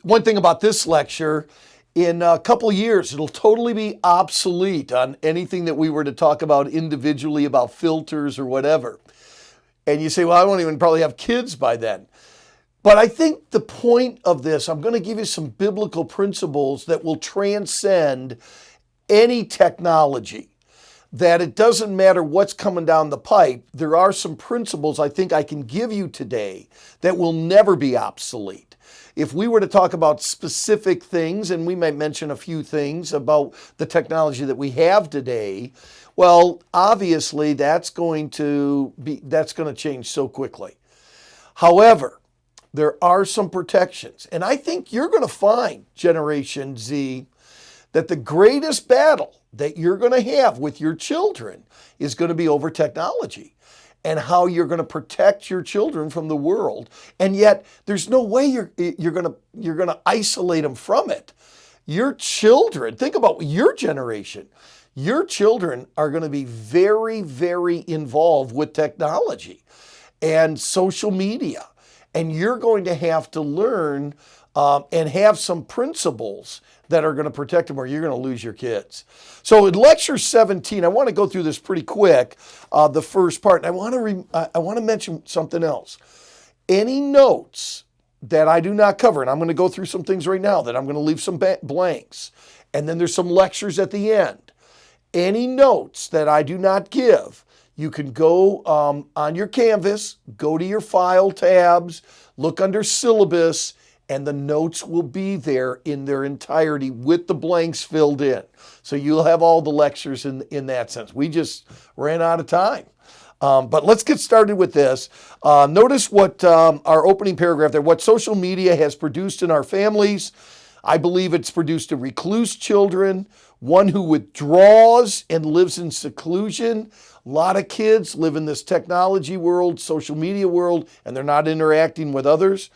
One thing about this lecture, in a couple of years, it'll totally be obsolete on anything that we were to talk about individually about filters or whatever. And you say, well, I won't even probably have kids by then. But I think the point of this, I'm going to give you some biblical principles that will transcend any technology. That it doesn't matter what's coming down the pipe, there are some principles I think I can give you today that will never be obsolete. If we were to talk about specific things, and we might mention a few things about the technology that we have today, well, obviously that's going to change so quickly. However, there are some protections, and I think you're going to find, Generation Z, that the greatest battle that you're going to have with your children is going to be over technology and how you're going to protect your children from the world. And yet there's no way you're going to isolate them from it. Your children, think about your generation. Your children are going to be very, very involved with technology and social media. And you're going to have to learn and have some principles that are going to protect them, or you're going to lose your kids. So in lecture 17, I want to go through this pretty quick, the first part. And I want to mention something else. Any notes that I do not cover, and I'm going to go through some things right now that I'm going to leave some blanks, and then there's some lectures at the end. Any notes that I do not give, you can go on your Canvas, go to your file tabs, look under syllabus, and the notes will be there in their entirety with the blanks filled in. So you'll have all the lectures in that sense. We just ran out of time. But let's get started with this. Notice what our opening paragraph there, what social media has produced in our families. I believe it's produced a recluse children, one who withdraws and lives in seclusion. A lot of kids live in this technology world, social media world, and they're not interacting with others.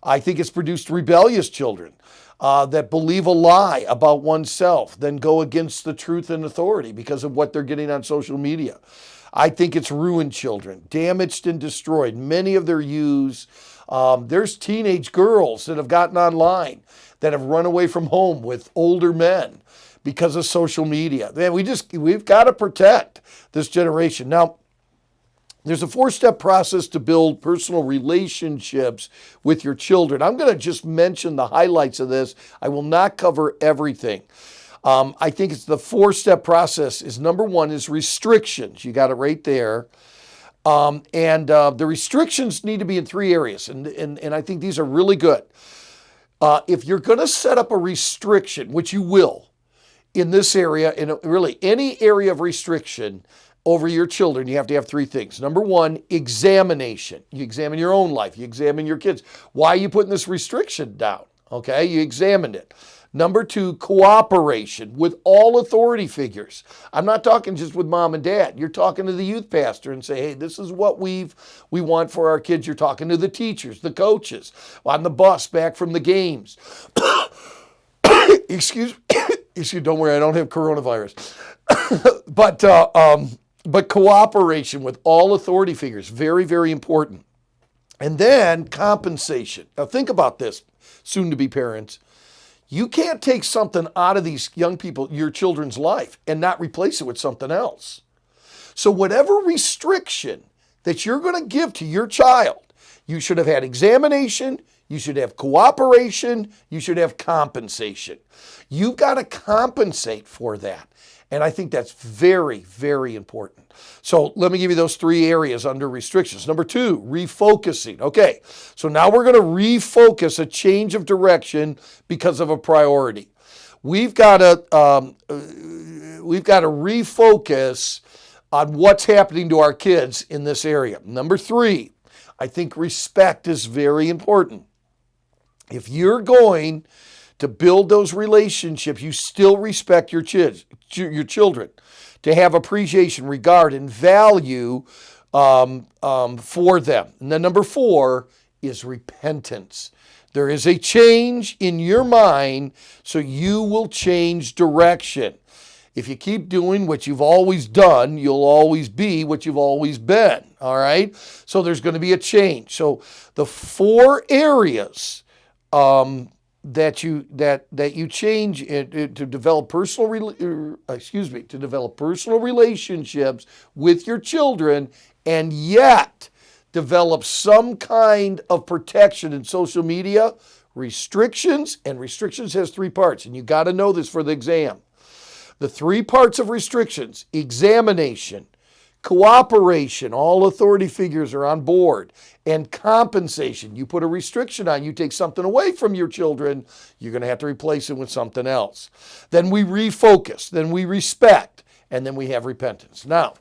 I think it's produced rebellious children that believe a lie about oneself, then go against the truth and authority because of what they're getting on social media. I think it's ruined children, damaged and destroyed. Many of their youths, there's teenage girls that have gotten online that have run away from home with older men because of social media. Man, we've got to protect this generation. Now, there's a 4-step process to build personal relationships with your children. I'm going to just mention the highlights of this. I will not cover everything. I think it's the 4-step process is number 1 is restrictions. You got it right there. The restrictions need to be in 3 areas. And I think these are really good. If you're going to set up a restriction, which you will in this area, in really any area of restriction, over your children, you have to have 3 things. Number 1, examination. You examine your own life. You examine your kids. Why are you putting this restriction down? Okay, you examined it. Number 2, cooperation with all authority figures. I'm not talking just with mom and dad. You're talking to the youth pastor and say, hey, this is what we want for our kids. You're talking to the teachers, the coaches, on the bus back from the games. Excuse, don't worry, I don't have coronavirus. But cooperation with all authority figures, very, very important. And then compensation. Now think about this, soon-to-be parents. You can't take something out of these young people, your children's life, and not replace it with something else. So whatever restriction that you're going to give to your child, you should have had examination, you should have cooperation, you should have compensation. You've got to compensate for that. And I think that's very, very important. So let me give you those 3 areas under restrictions. Number 2, refocusing. Okay, so now we're going to refocus a change of direction because of a priority. We've got to refocus on what's happening to our kids in this area. Number 3, I think respect is very important. If you're going to build those relationships, you still respect your children, to have appreciation, regard, and value for them. And then number 4 is repentance. There is a change in your mind, so you will change direction. If you keep doing what you've always done, you'll always be what you've always been, all right? So there's going to be a change. So the 4 areas that you change it to develop to develop personal relationships with your children, and yet develop some kind of protection in social media. Restrictions, and restrictions has three parts, and you got to know this for the exam. The three parts of restrictions: examination, cooperation, all authority figures are on board, and compensation. You put a restriction on, you take something away from your children, you're going to have to replace it with something else. Then we refocus, then we respect, and then we have repentance. Now,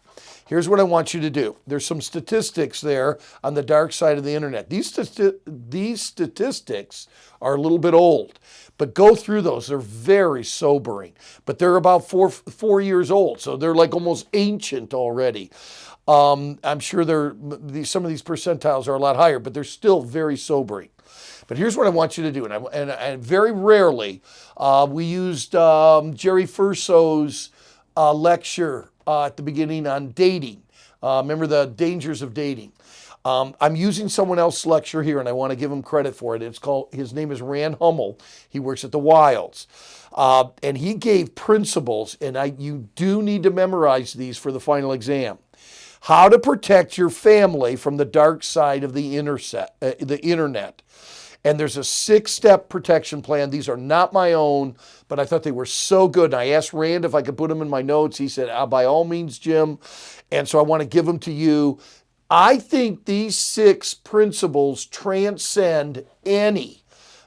here's what I want you to do. There's some statistics there on the dark side of the internet. These statistics are a little bit old, but go through those. They're very sobering, but they're about four years old, so they're like almost ancient already. I'm sure some of these percentiles are a lot higher, but they're still very sobering. But here's what I want you to do, and very rarely we used Jerry Furso's lecture at the beginning on dating. Remember the dangers of dating. I'm using someone else's lecture here, and I want to give him credit for it. His name is Rand Hummel. He works at the Wilds. And he gave principles, and you do need to memorize these for the final exam. How to protect your family from the dark side of the internet. And there's a 6-step protection plan. These are not my own, but I thought they were so good. And I asked Rand if I could put them in my notes. He said, by all means, Jim. And so I want to give them to you. I think these 6 principles transcend any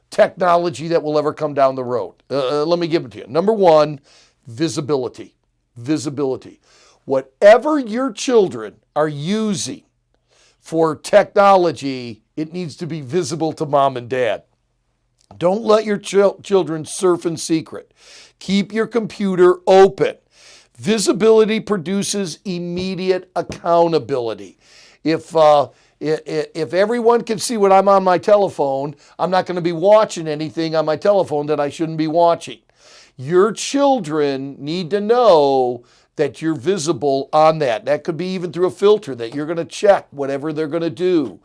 technology that will ever come down the road. Let me give it to you. Number 1, visibility. Visibility. Whatever your children are using for technology, it needs to be visible to mom and dad. Don't let your children surf in secret. Keep your computer open. Visibility produces immediate accountability. If everyone can see what I'm on my telephone, I'm not going to be watching anything on my telephone that I shouldn't be watching. Your children need to know that you're visible on that. That could be even through a filter that you're going to check whatever they're going to do.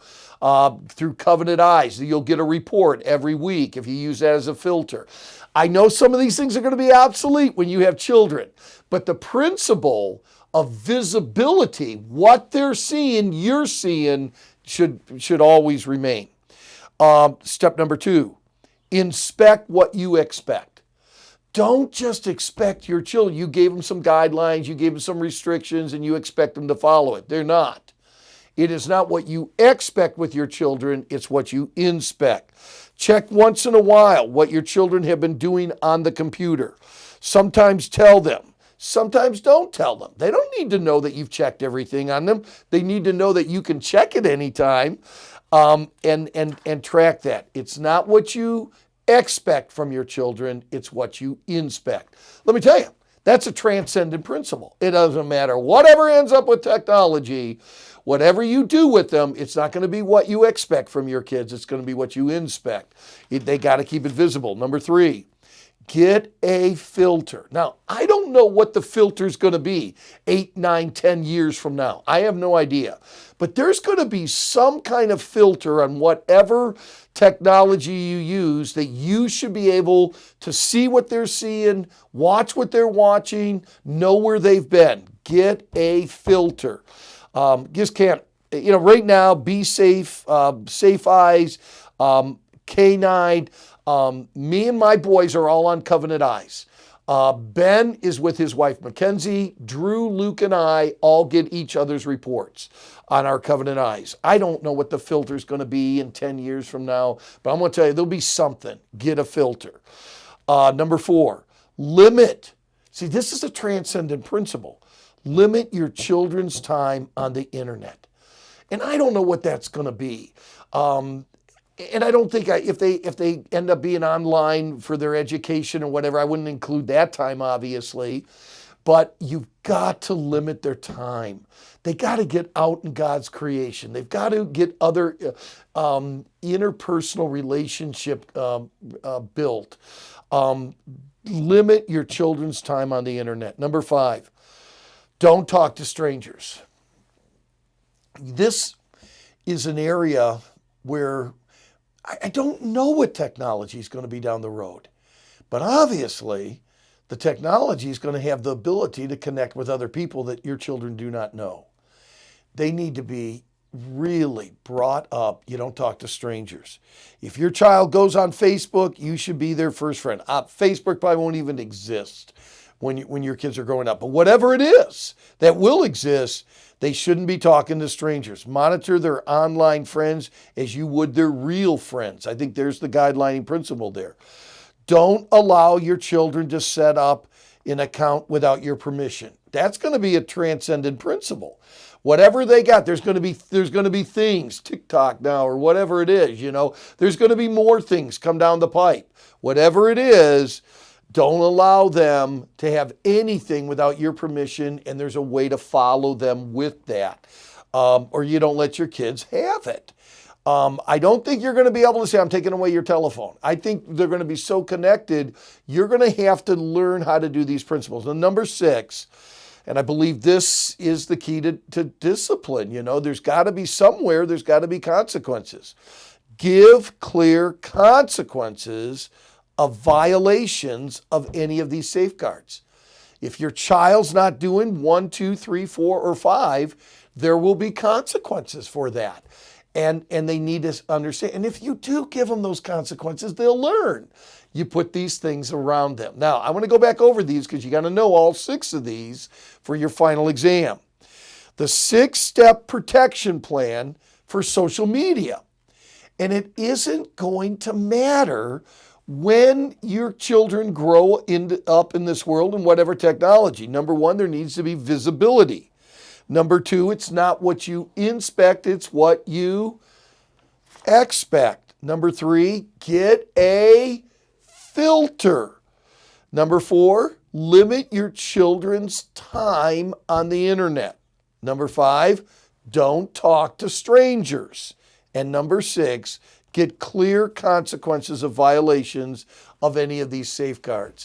Through Covenant Eyes, you'll get a report every week if you use that as a filter. I know some of these things are going to be obsolete when you have children, but the principle of visibility, what they're seeing, you're seeing, should always remain. Step number 2, inspect what you expect. Don't just expect your children. You gave them some guidelines, you gave them some restrictions, and you expect them to follow it. They're not. It is not what you expect with your children, it's what you inspect. Check once in a while what your children have been doing on the computer. Sometimes tell them. Sometimes don't tell them. They don't need to know that you've checked everything on them. They need to know that you can check it anytime and track that. It's not what you expect from your children, it's what you inspect. Let me tell you, that's a transcendent principle. It doesn't matter whatever ends up with technology, whatever you do with them, it's not going to be what you expect from your kids. It's going to be what you inspect. They got to keep it visible. Number 3, get a filter. Now, I don't know what the filter is going to be 8, 9, 10 years from now. I have no idea. But there's going to be some kind of filter on whatever technology you use that you should be able to see what they're seeing, watch what they're watching, know where they've been. Get a filter. Just can't, right now, Be Safe, Safe Eyes, K9, me and my boys are all on Covenant Eyes. Ben is with his wife, Mackenzie. Drew, Luke, and I all get each other's reports on our Covenant Eyes. I don't know what the filter is going to be in 10 years from now, but I'm going to tell you, there'll be something. Get a filter. Number 4, limit. See, this is a transcendent principle. Limit your children's time on the internet. And I don't know what that's going to be. And I don't think if they end up being online for their education or whatever, I wouldn't include that time, obviously. But you've got to limit their time. They got to get out in God's creation. They've got to get other interpersonal relationship built. Limit your children's time on the internet. Number 5, don't talk to strangers. This is an area where I don't know what technology is going to be down the road, but obviously the technology is going to have the ability to connect with other people that your children do not know. They need to be really brought up. You don't talk to strangers. If your child goes on Facebook, you should be their first friend. Facebook probably won't even exist when your kids are growing up. But whatever it is that will exist, they shouldn't be talking to strangers. Monitor their online friends as you would their real friends. I think there's the guidelining principle there. Don't allow your children to set up an account without your permission. That's going to be a transcendent principle. Whatever they got, there's going to be things, TikTok now or whatever it is, there's going to be more things come down the pipe. Whatever it is, don't allow them to have anything without your permission, and there's a way to follow them with that. Or you don't let your kids have it. I don't think you're going to be able to say, I'm taking away your telephone. I think they're going to be so connected, you're going to have to learn how to do these principles. And number 6, and I believe this is the key to discipline. There's got to be somewhere, there's got to be consequences. Give clear consequences of violations of any of these safeguards. If your child's not doing 1, 2, 3, 4, or 5, there will be consequences for that. And they need to understand. And if you do give them those consequences, they'll learn. You put these things around them. Now, I want to go back over these because you got to know all 6 of these for your final exam. The 6-step protection plan for social media. And it isn't going to matter when your children grow up in this world and whatever technology. Number 1, there needs to be visibility. Number 2, it's not what you inspect, it's what you expect. Number 3, get a filter. Number 4, limit your children's time on the internet. Number 5, don't talk to strangers. And number 6, get clear consequences of violations of any of these safeguards.